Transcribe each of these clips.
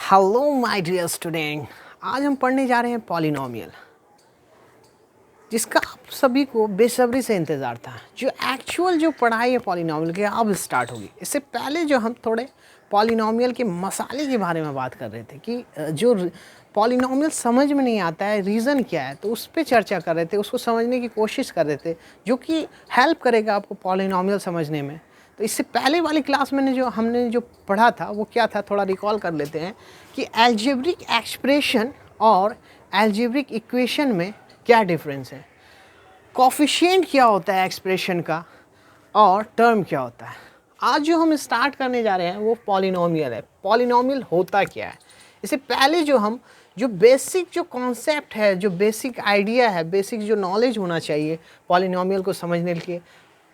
Hello my dear student, आज हम पढ़ने जा रहे हैं पॉलिनोमियल, जिसका आप सभी को बेसब्री से इंतज़ार था। जो पढ़ाई है पॉलिनोमियल की अब स्टार्ट होगी। इससे पहले जो हम थोड़े पॉलिनोमियल के मसाले के बारे में बात कर रहे थे कि जो पॉलिनोमियल समझ में नहीं आता है, रीज़न क्या है, तो उस पर चर्चा कर रहे थे, उसको समझने की कोशिश कर रहे थे, जो कि हेल्प करेगा आपको पॉलिनोमियल समझने में। तो इससे पहले वाली क्लास में हमने जो पढ़ा था वो क्या था, थोड़ा रिकॉल कर लेते हैं कि अलजेब्रिक एक्सप्रेशन और अलजेब्रिक इक्वेशन में क्या डिफरेंस है, कोफिशिएंट क्या होता है एक्सप्रेशन का और टर्म क्या होता है। आज जो हम स्टार्ट करने जा रहे हैं वो पॉलिनोमियल है। पॉलिनोमियल होता क्या है, इससे पहले जो बेसिक जो कॉन्सेप्ट है, जो बेसिक आइडिया है, बेसिक जो नॉलेज होना चाहिए पॉलिनोमियल को समझने के लिए,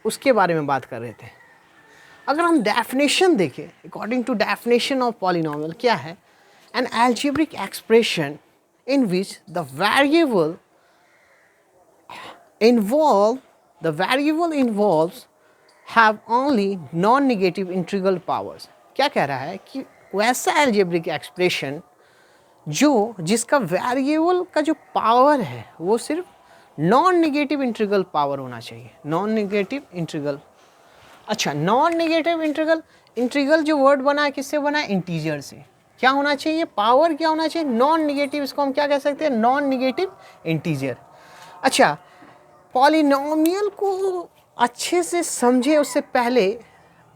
उसके बारे में बात कर रहे थे। अगर हम डेफिनेशन देखें, according to definition of polynomial क्या है, an algebraic expression in which the variable involves have only non-negative integral powers। क्या कह रहा है कि वैसा algebraic expression जिसका वेरिएबल का जो पावर है वो सिर्फ नॉन नेगेटिव इंटीग्रल पावर होना चाहिए। नॉन नेगेटिव इंटीग्रल, अच्छा, नॉन नेगेटिव इंटीग्रल जो वर्ड बना है किससे बना है, इंटीजर से। क्या होना चाहिए, पावर क्या होना चाहिए, नॉन नेगेटिव। इसको हम क्या कह सकते हैं, नॉन नेगेटिव इंटीजर। अच्छा, पॉलिनोमियल को अच्छे से समझे उससे पहले,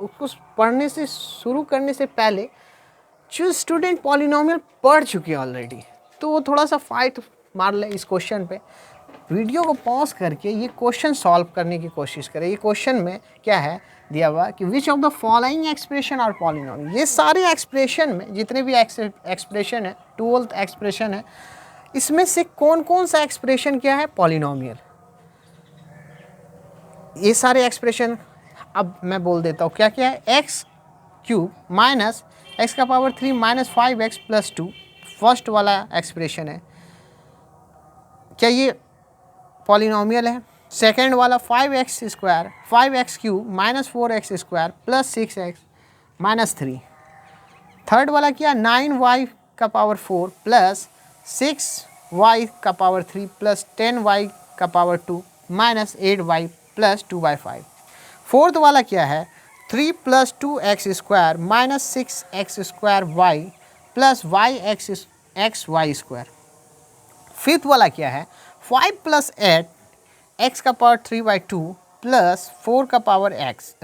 उसको पढ़ने से शुरू करने से पहले जो स्टूडेंट पॉलिनोमियल पढ़ चुके हैं ऑलरेडी, तो वो थोड़ा सा फाइट मार ले इस क्वेश्चन पे, वीडियो को पॉज करके ये क्वेश्चन सॉल्व करने की कोशिश करें। ये क्वेश्चन में क्या है दिया हुआ कि which of the following expression are polynomial. ये सारे एक्सप्रेशन में जितने भी एक्सप्रेशन है, 12th एक्सप्रेशन है, इसमें से कौन कौन सा एक्सप्रेशन क्या है, पॉलिनोमियल। ये सारे एक्सप्रेशन अब मैं बोल देता हूँ क्या क्या है। एक्स क्यूब माइनस एक्स का power 3 minus 5x plus 2 first वाला एक्सप्रेशन है, क्या ये पॉलिनोमियल है। सेकेंड वाला 5x square 5x cube minus 4x square plus 6x minus 3। Third वाला क्या, 9y का पावर 4 प्लस 6y का पावर 3 प्लस 10y का power 2 minus 8y plus 2/5। Fourth वाला क्या है, 3 plus 2x square minus 6x square y plus x y square. Fifth वाला क्या है, 5 प्लस 8 x का पावर 3/2 प्लस 4 का पावर x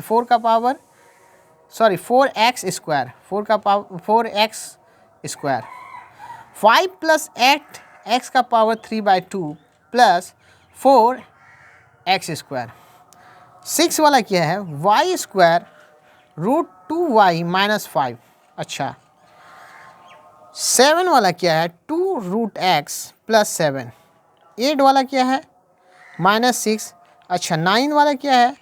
4x स्क्वायर 4 का power 4x square. 5 plus 8 x का पावर 3/2 प्लस 4x स्क्वायर। 6 वाला क्या है, y square root 2y minus 5। अच्छा, 7 वाला क्या है, 2 रूट x प्लस 7। 8 वाला क्या है, माइनस 6। अच्छा, 9 वाला क्या है,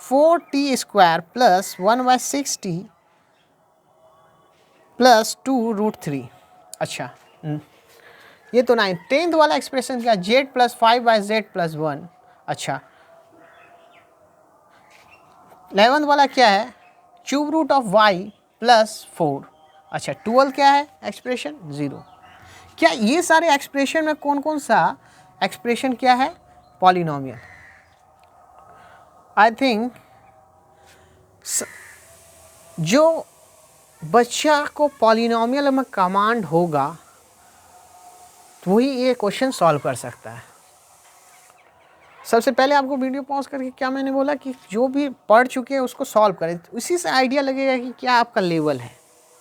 4t square plus 1/6t plus 2 root 3। अच्छा, ये तो 9। 10th वाला एक्सप्रेशन क्या, z प्लस 5/z प्लस 1। अच्छा, 11th वाला क्या है, cube root of y plus 4। अच्छा, 12 क्या है एक्सप्रेशन, 0। क्या ये सारे एक्सप्रेशन में कौन कौन सा एक्सप्रेशन क्या है, पॉलिनोमियल। आई थिंक जो बच्चा को पॉलिनोमियल में कमांड होगा तो वही ये क्वेश्चन सॉल्व कर सकता है। सबसे पहले आपको वीडियो पॉज करके क्या मैंने बोला कि जो भी पढ़ चुके हैं उसको सॉल्व करें, उसी से आइडिया लगेगा कि क्या आपका लेवल है,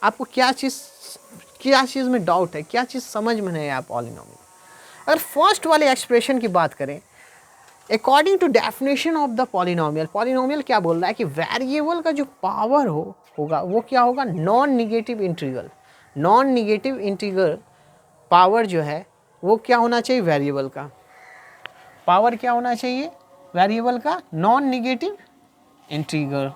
आपको क्या चीज़ में डाउट है, क्या चीज़ समझ में नहीं है पॉलिनोमियल। अगर फर्स्ट वाले एक्सप्रेशन की बात करें, according to definition of the polynomial क्या बोल रहा है कि वेरिएबल का जो पावर होगा वो क्या होगा, non negative integral. Non negative integral power जो है वो क्या होना चाहिए, वेरिएबल का पावर क्या होना चाहिए, वेरिएबल का नॉन निगेटिव इंटीग्रल।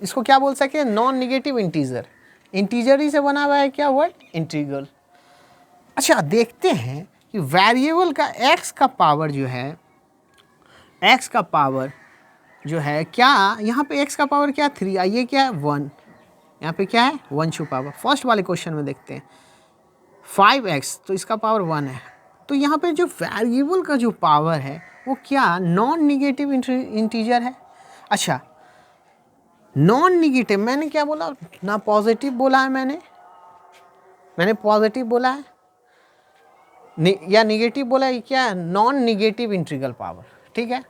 इसको क्या बोल सकते हैं, नॉन निगेटिव इंटीजर। इंटीजर ही से बना हुआ है क्या वर्ड, इंटीग्रल। अच्छा, देखते हैं कि वेरिएबल का x का पावर जो है, x का पावर जो है क्या, यहाँ पे x का पावर क्या 3, आइए क्या है 1। यहाँ पे क्या है 1 छुपा हुआ। फर्स्ट वाले क्वेश्चन में देखते हैं 5x, तो इसका पावर 1 है। तो यहाँ पे जो वेरिएबल का जो पावर है वो क्या नॉन निगेटिव इंटीजर है। अच्छा, नॉन निगेटिव मैंने क्या बोला ना, पॉजिटिव बोला है मैंने पॉजिटिव बोला है या निगेटिव बोला है, क्या नॉन निगेटिव इंटीग्रल पावर, ठीक है,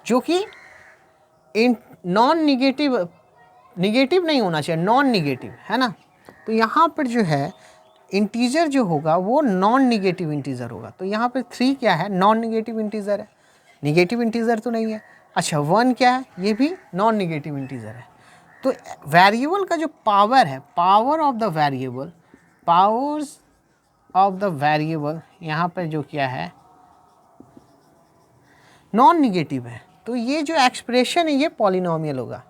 जो कि नॉन निगेटिव नहीं होना चाहिए, नॉन निगेटिव है ना। तो यहाँ पर जो है इंटीजर जो होगा वो नॉन निगेटिव इंटीजर होगा। तो यहाँ पे 3 क्या है, नॉन निगेटिव इंटीजर है, निगेटिव इंटीजर तो नहीं है। अच्छा 1 क्या है, ये भी नॉन निगेटिव इंटीजर है। तो वेरिएबल का जो पावर है, पावर्स ऑफ द वेरिएबल यहाँ पर जो क्या है नॉन निगेटिव है। तो ये जो एक्सप्रेशन है ये पॉलिनोमियल होगा,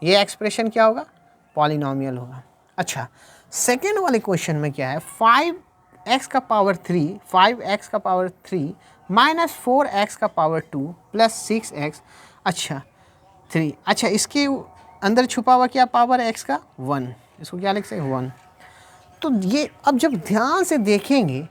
ये एक्सप्रेशन क्या होगा, पॉलिनोमियल होगा। अच्छा, सेकेंड वाले क्वेश्चन में क्या है 5x का पावर 3 माइनस 4x का पावर 2 प्लस 6x, अच्छा 3, अच्छा इसके अंदर छुपा हुआ क्या पावर है x का 1, इसको क्या लिख सकते हैं 1। तो ये अब जब ध्यान से देखेंगे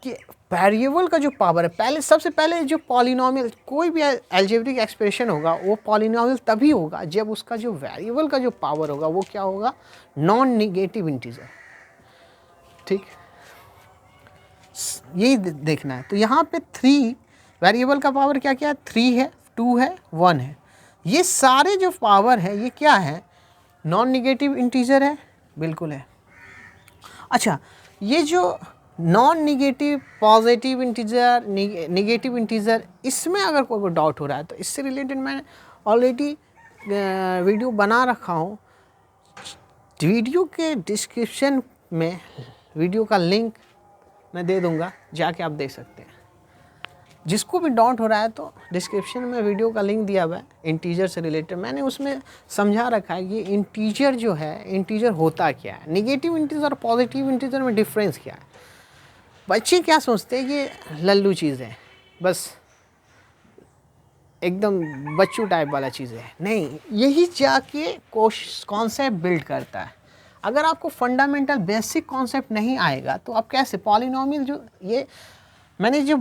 कि वेरिएबल का जो पावर है, सबसे पहले जो पॉलिनोमियल, कोई भी अलजेब्रिक एक्सप्रेशन होगा वो पॉलिनोमियल तभी होगा जब उसका जो वेरिएबल का जो पावर होगा वो क्या होगा, नॉन निगेटिव इंटीजर, ठीक, यही देखना है। तो यहाँ पे 3 वेरिएबल का पावर क्या क्या है, 3 है, 2 है, 1 है, ये सारे जो पावर है ये क्या है, नॉन निगेटिव इंटीजर है, बिल्कुल है। अच्छा, ये जो non negative, positive integer, negative integer, इसमें अगर कोई डाउट हो रहा है तो इससे रिलेटेड मैं ऑलरेडी वीडियो बना रखा हूँ। वीडियो के डिस्क्रिप्शन में वीडियो का लिंक मैं दे दूँगा, जाके आप देख सकते हैं। जिसको भी डाउट हो रहा है तो डिस्क्रिप्शन में वीडियो का लिंक दिया हुआ है इंटीजर से रिलेटेड, मैंने उसमें समझा रखा है कि इंटीजर जो है, इंटीजर होता क्या है, निगेटिव इंटीजर और पॉजिटिव इंटीजर में डिफरेंस क्या है। बच्चे क्या सोचते हैं कि लल्लू चीज़ है, बस एकदम बच्चू टाइप वाला चीज़ है, नहीं, यही जाके कॉन्सेप्ट बिल्ड करता है। अगर आपको फंडामेंटल बेसिक कॉन्सेप्ट नहीं आएगा तो आप कैसे पॉलिनोमियल, जो ये मैंने जो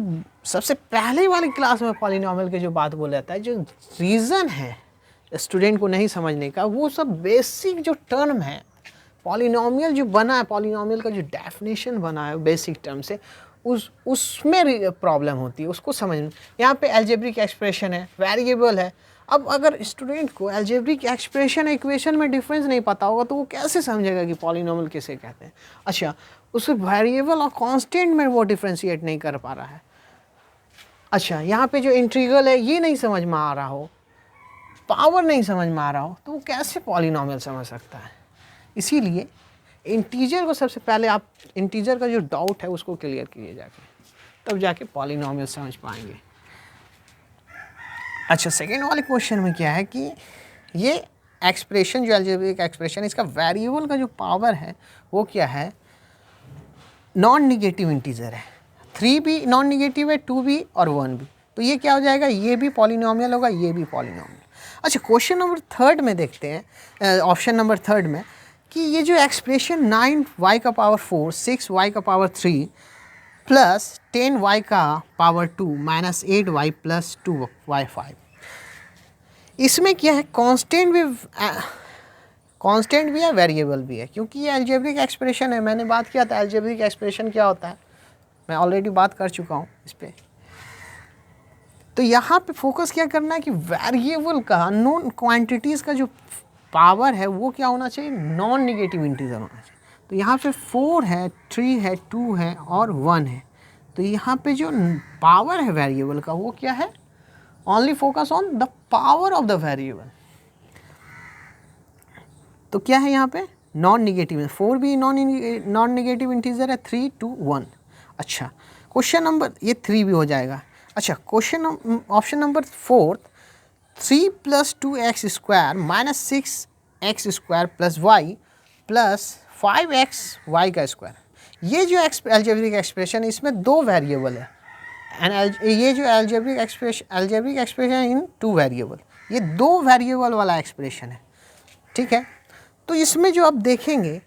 सबसे पहले वाली क्लास में पॉलिनोमियल के जो बात बोला जाता है, जो रीज़न है स्टूडेंट को नहीं समझने का, वो सब बेसिक जो टर्म है, पॉलिनोमियल जो बना है, पॉलिनोमियल का जो डेफिनेशन बना है बेसिक टर्म से, उसमें प्रॉब्लम होती है उसको समझ में। यहाँ पे अलजेब्रिक एक्सप्रेशन है, वेरिएबल है। अब अगर स्टूडेंट को अलजेब्रिक एक्सप्रेशन इक्वेशन में डिफरेंस नहीं पता होगा तो वो कैसे समझेगा कि पॉलिनोमियल किसे कहते हैं। अच्छा, उसे वेरिएबल और कांस्टेंट में वो डिफ्रेंशिएट नहीं कर पा रहा है। अच्छा, यहाँ पे जो इंटीग्रल है ये नहीं समझ में आ रहा हो, पावर नहीं समझ में आ रहा हो, तो वो कैसे पॉलिनोमियल समझ सकता है। इसीलिए इंटीजर को सबसे पहले आप इंटीजर का जो डाउट है उसको क्लियर कीजिए जाके, तब जाके पॉलिनोमियल समझ पाएंगे। अच्छा, सेकेंड वाले क्वेश्चन में क्या है कि ये एक्सप्रेशन जो अलजेब्रिक एक्सप्रेशन, इसका वेरिएबल का जो पावर है वो क्या है, नॉन निगेटिव इंटीजर है। 3 भी नॉन निगेटिव है, 2 भी और 1 भी, तो ये क्या हो जाएगा, ये भी पॉलिनोमियल होगा, ये भी पॉलिनोमियल। अच्छा, क्वेश्चन नंबर 3 में देखते हैं, ऑप्शन नंबर 3 में, कि ये जो एक्सप्रेशन 9y का पावर 4, 6y का पावर 3 प्लस 10y का power 2 minus 8y plus 2y 5, इसमें क्या है, कांस्टेंट भी है, वेरिएबल भी है, क्योंकि ये अलजेब्रिक एक्सप्रेशन है। मैंने बात किया था अलजेब्रिक एक्सप्रेशन क्या होता है, मैं ऑलरेडी बात कर चुका हूँ इस पर। तो यहाँ पे फोकस क्या करना है कि वेरिएबल का, नॉन क्वांटिटीज़ का जो पावर है वो क्या होना चाहिए, नॉन निगेटिव इंटीजर होना चाहिए। तो यहाँ पे 4 है, 3 है, 2 है और 1 है। तो यहाँ पे जो पावर है वेरिएबल का वो क्या है, only focus on the power of the variable. तो क्या है यहाँ पे, नॉन निगेटिव, 4 भी नॉन निगेटिव इंटीजर है, 3, 2, 1। अच्छा, क्वेश्चन नंबर, ये 3 भी हो जाएगा। अच्छा, question option number 4, 3 plus 2x square minus 6x square plus y plus 5x y का स्क्वायर, ये जो अलजेब्रिक एक्सप्रेशन, इसमें 2 वेरिएबल है, एंड ये जो अलजेब्रिक एक्सप्रेशन इन 2 वेरिएबल, ये 2 वेरिएबल वाला एक्सप्रेशन है, ठीक है। तो इसमें जो आप देखेंगे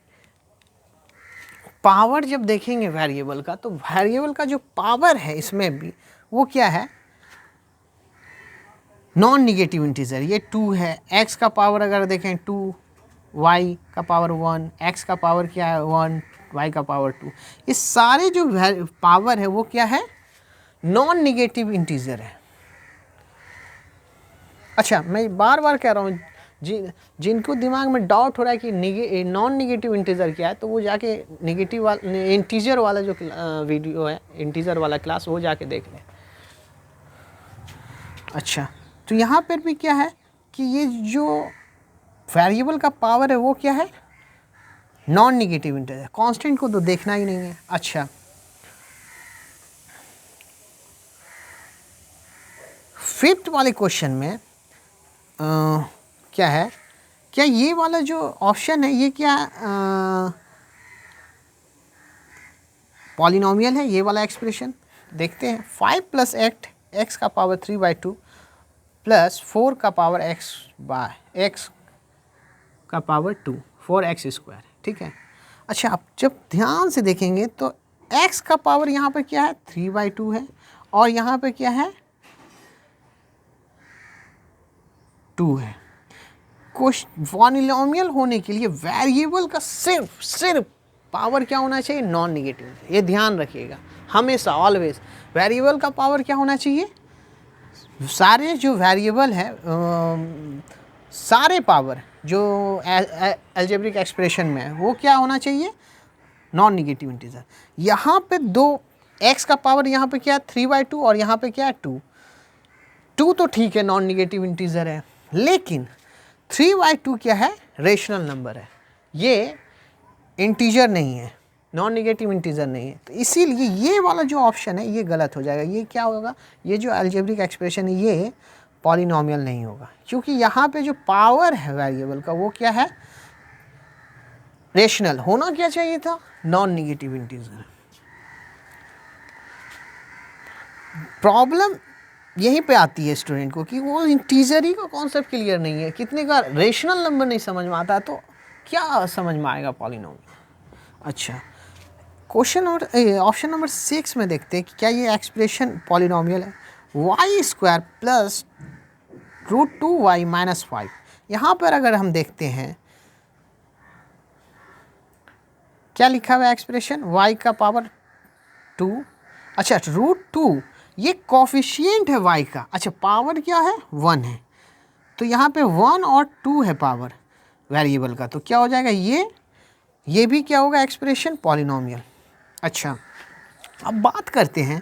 पावर, जब देखेंगे वेरिएबल का, तो वेरिएबल का जो पावर है इसमें भी वो क्या है, नॉन निगेटिव इंटीजर। ये 2 है, x का पावर अगर देखें 2, y का पावर 1, x का पावर क्या है 1, y का पावर 2। ये सारे जो पावर है वो क्या है, नॉन निगेटिव इंटीजर है। अच्छा, मैं बार बार कह रहा हूँ, जिनको दिमाग में डाउट हो रहा है कि नॉन निगेटिव इंटीजर क्या है, तो वो जाके निगेटिव वाला इंटीजर वाला जो वीडियो है, इंटीजर वाला क्लास, वो जाके देख लें। अच्छा, तो यहाँ पर भी क्या है कि ये जो वेरिएबल का पावर है वो क्या है, नॉन निगेटिव इंटीजर। कांस्टेंट को तो देखना ही नहीं है। अच्छा, फिफ्थ वाले क्वेश्चन में क्या है, क्या ये वाला जो ऑप्शन है ये क्या पॉलिनोमियल है, ये वाला एक्सप्रेशन देखते हैं। 5 + x का पावर 3/2 प्लस 4 का पावर x का पावर 2, 4x², ठीक है। अच्छा, अब जब ध्यान से देखेंगे तो x का पावर यहाँ पर क्या है 3/2 है, और यहाँ पे क्या है 2 है। पॉलिनोमियल होने के लिए वेरिएबल का सिर्फ पावर क्या होना चाहिए, नॉन निगेटिव। ये ध्यान रखिएगा हमेशा, ऑलवेज वेरिएबल का पावर क्या होना चाहिए, सारे जो वेरिएबल है सारे पावर जो अलजेब्रिक एक्सप्रेशन में है वो क्या होना चाहिए, नॉन निगेटिव इंटीजर। यहाँ पे 2 x का पावर यहाँ पे क्या है 3/2 और यहाँ पे क्या है 2 तो ठीक है, नॉन निगेटिव इंटीजर है, लेकिन 3/2 क्या है, रेशनल नंबर है, ये इंटीजर नहीं है, नॉन निगेटिव इंटीजर नहीं है। तो इसीलिए ये वाला जो ऑप्शन है ये गलत हो जाएगा। ये क्या होगा, ये जो अलजेब्रिक एक्सप्रेशन है ये पॉलिनोमियल नहीं होगा, क्योंकि यहाँ पे जो पावर है वेरिएबल का वो क्या है, रेशनल। होना क्या चाहिए था, नॉन निगेटिव इंटीजर। प्रॉब्लम यहीं पे आती है स्टूडेंट को कि वो इंटीजर ही का कॉन्सेप्ट क्लियर नहीं है, कितने का रेशनल नंबर नहीं समझ में आता, तो क्या समझ में आएगा पॉलिनोमियल। अच्छा, क्वेश्चन नंबर ऑप्शन नंबर 6 में देखते हैं कि क्या ये एक्सप्रेशन पॉलिनोमियल है। y² plus √2y - 5। यहाँ पर अगर हम देखते हैं क्या लिखा हुआ है एक्सप्रेशन, y का पावर 2। अच्छा, √2 ये कोफिशिएंट है y का। अच्छा, पावर क्या है 1 है, तो यहाँ पे 1 और 2 है पावर वेरिएबल का, तो क्या हो जाएगा ये भी क्या होगा, एक्सप्रेशन पॉलिनोमियल। अच्छा, अब बात करते हैं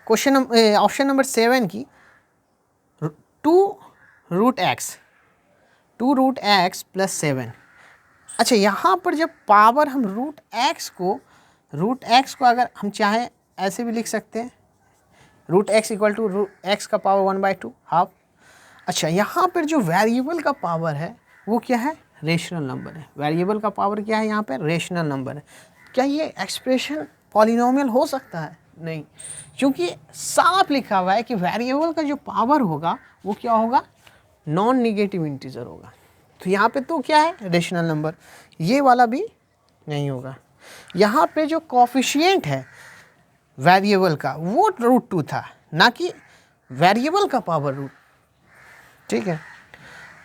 क्वेश्चन ऑप्शन नंबर 7 की, 2√x + 7। अच्छा, यहाँ पर जब पावर हम √x को अगर हम चाहें ऐसे भी लिख सकते हैं, √x = x का पावर 1/2 हाफ। अच्छा, यहाँ पर जो वेरिएबल का पावर है वो क्या है, रेशनल नंबर है। वेरिएबल का पावर क्या है यहाँ पर, रेशनल नंबर है। क्या ये एक्सप्रेशन पॉलिनोमियल हो सकता है, नहीं, क्योंकि साफ लिखा हुआ है कि वेरिएबल का जो पावर होगा वो क्या होगा, नॉन निगेटिव इंटीजर होगा। तो यहाँ पे तो क्या है, रेशनल नंबर, ये वाला भी नहीं होगा। यहाँ पे जो कोफिशिएंट है वेरिएबल का वो √2 था, ना कि वेरिएबल का पावर ठीक है।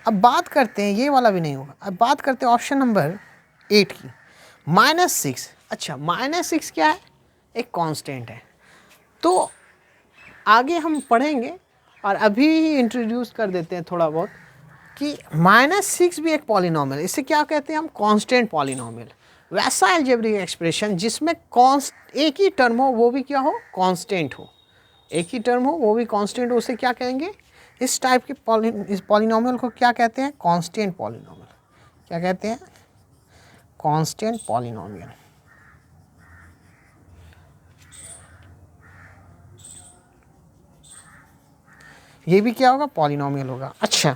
अब बात करते हैं, ये वाला भी नहीं होगा। अब बात करते हैं ऑप्शन नंबर 8 की, -6। अच्छा, -6 क्या है, एक कांस्टेंट है, तो आगे हम पढ़ेंगे और अभी ही इंट्रोड्यूस कर देते हैं थोड़ा बहुत कि -6 भी एक पॉलिनोमियल, इसे क्या कहते हैं हम, कांस्टेंट पॉलिनोमियल। वैसा अलजेब्रिक एक्सप्रेशन जिसमें एक ही टर्म हो वो भी क्या हो, कांस्टेंट हो, एक ही टर्म हो वो भी कांस्टेंट हो, उसे क्या कहेंगे, इस टाइप के इस पॉलिनोमियल को क्या कहते हैं, कांस्टेंट पॉलिनोमियल। क्या कहते हैं, कांस्टेंट पॉलिनोमियल। ये भी क्या होगा, पॉलिनोमियल होगा। अच्छा,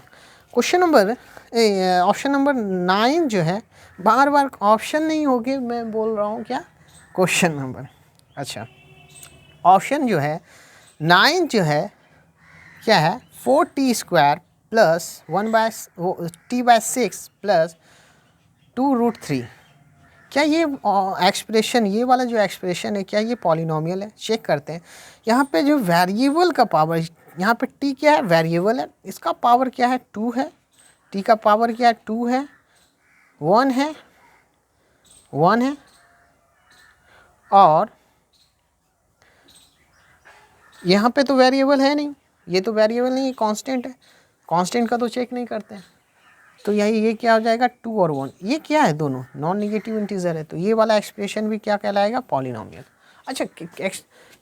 क्वेश्चन नंबर ऑप्शन नंबर 9 जो है, बार बार ऑप्शन नहीं होगी, मैं बोल रहा हूँ क्या, क्वेश्चन नंबर। अच्छा, ऑप्शन जो है 9 जो है क्या है, 4t² + 1/t/6 + 2√3, क्या ये एक्सप्रेशन, ये वाला जो एक्सप्रेशन है, क्या ये पॉलिनॉमियल है? चेक करते हैं। यहाँ पे जो वेरिएबल का पावर, यहाँ पे t क्या है? वेरिएबल है, इसका पावर क्या है? 2 है। t का पावर क्या है? 2 है, 1 है, 1 है, और यहाँ पे तो वेरिएबल है नहीं, ये तो वेरिएबल नहीं, कांस्टेंट है। कांस्टेंट का तो चेक नहीं करते हैं, तो यही ये क्या हो जाएगा? 2 और 1। ये क्या है? दोनों नॉन निगेटिव इंटीजर है, तो ये वाला एक्सप्रेशन भी क्या कहलाएगा? पॉलिनॉमियल। अच्छा,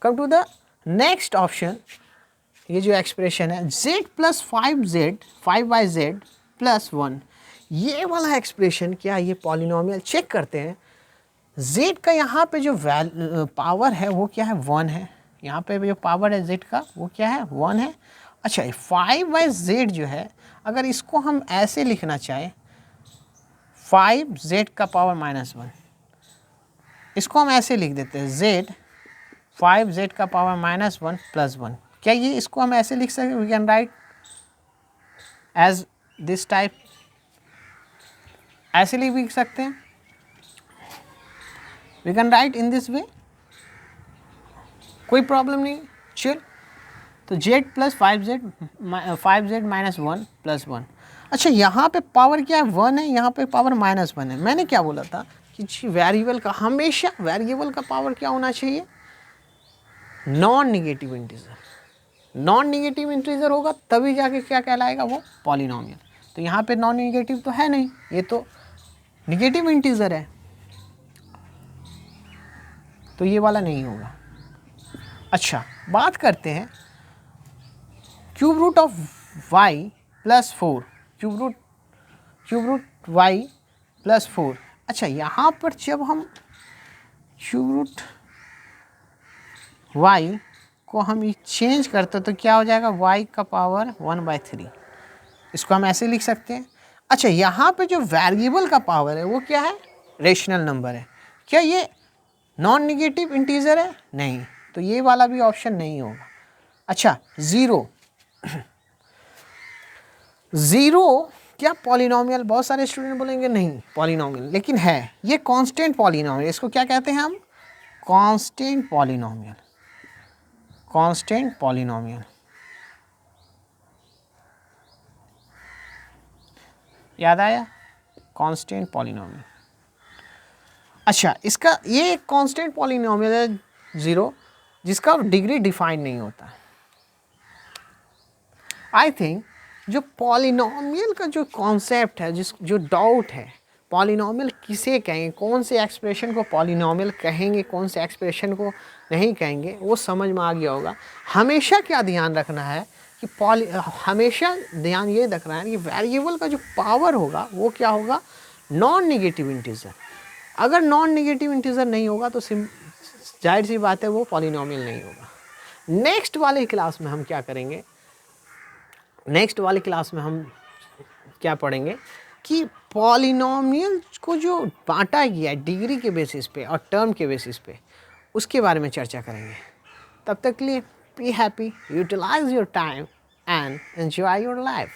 come to the next option. ये जो एक्सप्रेशन है z plus 5z 5z plus 1, ये वाला एक्सप्रेशन क्या ये पॉलिनॉमियल? चेक करते हैं। z का यहाँ पे जो पावर है वो क्या है? 1 है। यहाँ पे जो पावर है z का वो क्या है? 1 है। अच्छा, 5/z जो है, अगर इसको हम ऐसे लिखना चाहें, 5z का पावर -1, इसको हम ऐसे लिख देते हैं, z 5z का पावर -1 प्लस 1। क्या ये इसको हम ऐसे लिख सकते हैं? We can write as this type, ऐसे लिख सकते हैं। We can write in this way, कोई प्रॉब्लम नहीं, चिल। तो z plus 5z minus 1 plus 1। अच्छा, यहाँ पे पावर क्या है? 1 है, यहाँ पे पावर -1 है। मैंने क्या बोला था कि वेरिएबल का हमेशा वेरिएबल का पावर क्या होना चाहिए? Non negative integer. Non negative integer होगा तभी जाके क्या कहलाएगा? वो पॉलिनॉमियल। तो यहाँ पे नॉन निगेटिव तो है नहीं, ये तो निगेटिव इंटीजर है, तो ये वाला नहीं होगा। अच्छा, बात करते हैं cube root of y plus 4, cube root y plus 4। अच्छा, यहाँ पर जब हम क्यूब रूट y को हम चेंज करते तो क्या हो जाएगा? y का पावर 1/3, इसको हम ऐसे लिख सकते हैं। अच्छा, यहाँ पे जो वेरिएबल का पावर है वो क्या है? रेशनल नंबर है। क्या ये नॉन निगेटिव इंटीजर है? नहीं, तो ये वाला भी ऑप्शन नहीं होगा। अच्छा, ज़ीरो, ज़ीरो क्या पॉलिनॉमियल? बहुत सारे स्टूडेंट बोलेंगे नहीं पॉलिनॉमियल, लेकिन है, ये कांस्टेंट पॉलिनॉमियल। इसको क्या कहते हैं हम? Constant polynomial. कांस्टेंट पॉलिनॉमियल, याद आया? Constant polynomial. अच्छा, इसका ये एक कांस्टेंट पॉलिनॉमियल है ज़ीरो, जिसका डिग्री डिफाइन नहीं होता। आई थिंक जो पॉलिनॉमियल का जो कॉन्सेप्ट है, जो डाउट है, पॉलिनॉमियल किसे कहेंगे, कौन से एक्सप्रेशन को पॉलिनॉमियल कहेंगे, कौन से एक्सप्रेशन को नहीं कहेंगे, वो समझ में आ गया होगा। हमेशा क्या ध्यान रखना है कि हमेशा ध्यान ये रखना है कि वेरिएबल का जो पावर होगा वो क्या होगा? Non negative integer. अगर नॉन निगेटिव इंटीजर नहीं होगा तो जाहिर सी बात है वो पॉलिनॉमियल नहीं होगा। नेक्स्ट वाले क्लास में हम क्या करेंगे? नेक्स्ट वाले क्लास में हम क्या पढ़ेंगे कि पॉलिनॉमियल को जो बांटा गया है डिग्री के बेसिस पे और टर्म के बेसिस पे, उसके बारे में चर्चा करेंगे। तब तक के लिए be happy, utilise your time and enjoy your life.